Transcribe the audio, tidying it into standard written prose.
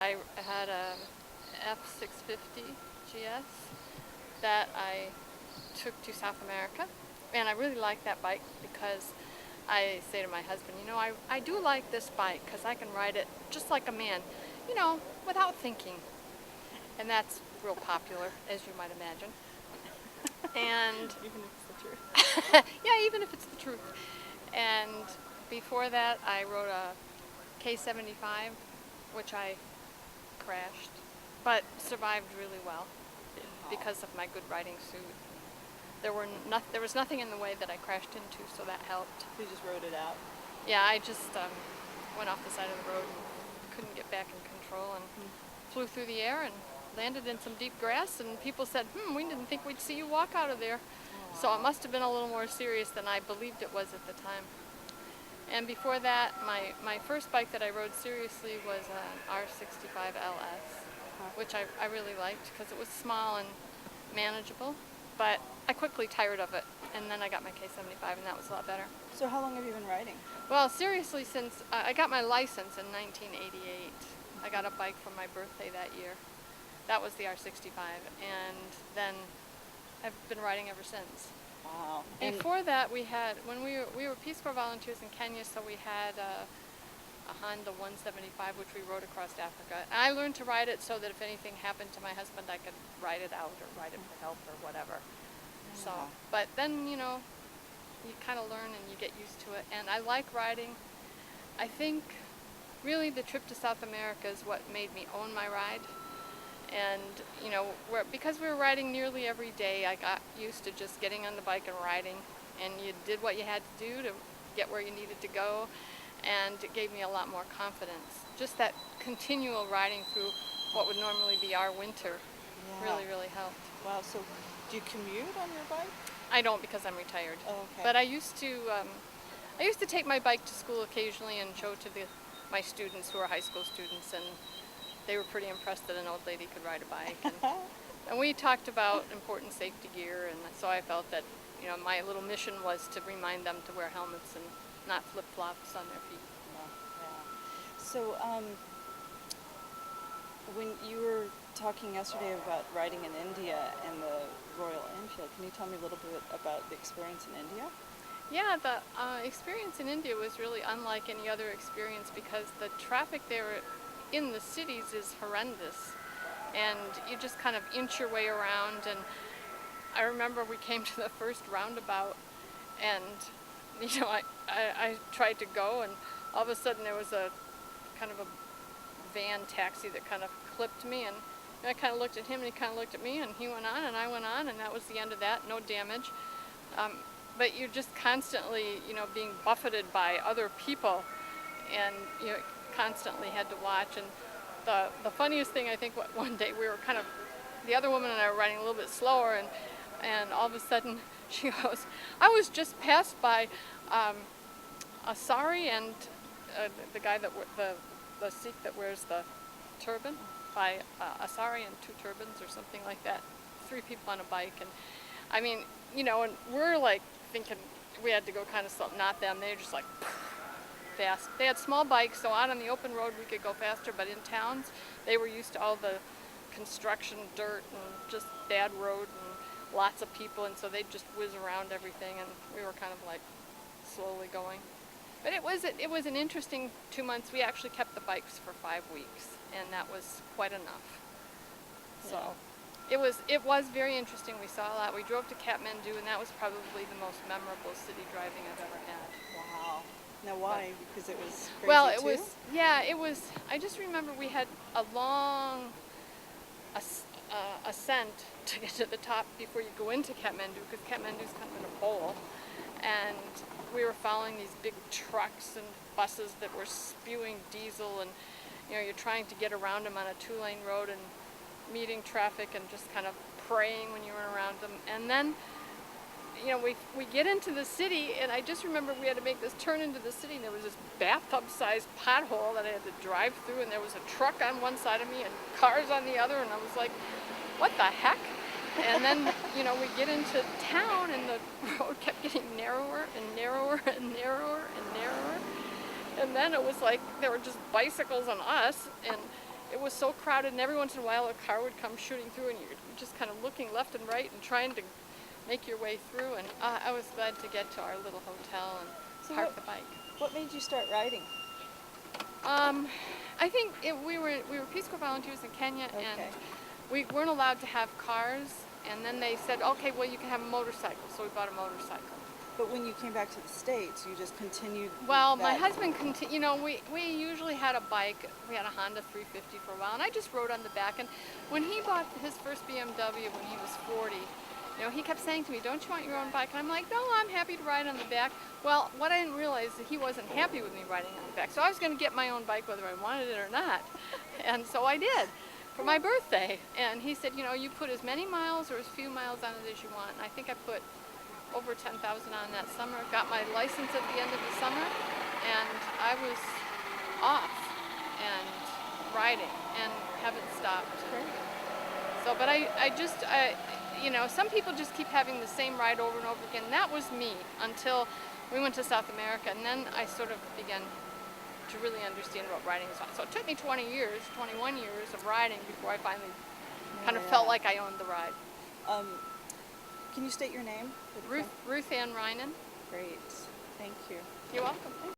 I had a F650 GS that I took to South America, and I really like that bike because I say to my husband, you know, I do like this bike because I can ride it just like a man, you know, without thinking. And that's real popular, as you might imagine. And Even if it's the truth. yeah, even if it's the truth. And before that, I rode a K75, which I crashed, but survived really well because of my good riding suit. There was nothing in the way that I crashed into, so that helped. You just rode it out. Yeah, I just went off the side of the road and couldn't get back in control and flew through the air and landed in some deep grass, and people said, we didn't think we'd see you walk out of there. Oh, So it must have been a little more serious than I believed it was at the time. And before that, my first bike that I rode seriously was an R65 LS, which I really liked because it was small and manageable, but I quickly tired of it, and then I got my K75, and that was a lot better. So how long have you been riding? Well, seriously, since I got my license in 1988. I got a bike for my birthday that year. That was the R65, and then I've been riding ever since. Wow. Before that, we were Peace Corps volunteers in Kenya, so we had a Honda 175, which we rode across Africa. And I learned to ride it so that if anything happened to my husband, I could ride it out or ride it for help or whatever. So, but then, you know, you kind of learn and you get used to it. And I like riding. I think really the trip to South America is what made me own my ride. And, you know, because we were riding nearly every day, I got used to just getting on the bike and riding. And you did what you had to do to get where you needed to go. And it gave me a lot more confidence. Just that continual riding through what would normally be our winter really, really helped. Wow, so do you commute on your bike? I don't because I'm retired. Oh, okay. But I used to take my bike to school occasionally and show to my students who are high school students, and they were pretty impressed that an old lady could ride a bike. And we talked about important safety gear, and so I felt that, you know, my little mission was to remind them to wear helmets and not flip-flops on their feet. Yeah. So, when you were talking yesterday about riding in India and the Royal Enfield, can you tell me a little bit about the experience in India? Yeah, the experience in India was really unlike any other experience because the traffic there in the cities is horrendous, and you just kind of inch your way around. And I remember we came to the first roundabout, and you know, I tried to go, and all of a sudden there was a kind of a van taxi that kind of clipped me, and I kind of looked at him and he kind of looked at me, and he went on and I went on, and that was the end of that. No damage. But you're just constantly, you know, being buffeted by other people, and you know, constantly had to watch. And the funniest thing, I think, one day we were the other woman and I were riding a little bit slower, and all of a sudden she goes, I was just passed by Asari and the guy that the Sikh that wears the turban, by Asari and two turbans or something like that. 3 people on a bike, and I mean, you know, and we're like thinking we had to go kind of slow. Not them. They were just like fast. They had small bikes, so out on the open road we could go faster, but in towns they were used to all the construction, dirt, and just bad road and lots of people, and so they'd just whiz around everything, and we were kind of like slowly going. But it was an interesting 2 months. We actually kept the bikes for 5 weeks, and that was quite enough. So it was very interesting. We saw a lot. We drove to Kathmandu, and that was probably the most memorable city driving I've ever had. Wow. Now why? Because it was crazy well, it too? was. I just remember we had a long ascent to get to the top before you go into Kathmandu, because Kathmandu's kind of in a bowl, and we were following these big trucks and buses that were spewing diesel, and you know, you're trying to get around them on a 2-lane road and meeting traffic and just kind of praying when you were around them. And then, you know, we get into the city, and I just remember we had to make this turn into the city, and there was this bathtub-sized pothole that I had to drive through, and there was a truck on one side of me and cars on the other, and I was like, what the heck? And then, you know, we get into town, and the road kept getting narrower and narrower and narrower and narrower. And then it was like there were just bicycles on us, and it was so crowded, and every once in a while a car would come shooting through, and you're just kind of looking left and right and trying to make your way through. And I was glad to get to our little hotel and So park the bike. what made you start riding? I think we were Peace Corps volunteers in Kenya, Okay. and we weren't allowed to have cars. And then they said, okay, well, you can have a motorcycle. So we bought a motorcycle. But when you came back to the States, you just continued. Well, my that- husband, we usually had a bike. We had a Honda 350 for a while, and I just rode on the back. And when he bought his first BMW when he was 40, he kept saying to me, don't you want your own bike? And I'm like, no, I'm happy to ride on the back. Well, what I didn't realize is that he wasn't happy with me riding on the back. So I was going to get my own bike whether I wanted it or not. And so I did for my birthday. And he said, you put as many miles or as few miles on it as you want. And I think I put over 10,000 on that summer. Got my license at the end of the summer, and I was off and riding and haven't stopped. Great. So, but some people just keep having the same ride over and over again. That was me until we went to South America, and then I sort of began to really understand what riding is about. So it took me 21 years of riding before I finally kind of felt like I owned the ride. Can you state your name? Ruth Ann Reinen. Great. Thank you. You're welcome.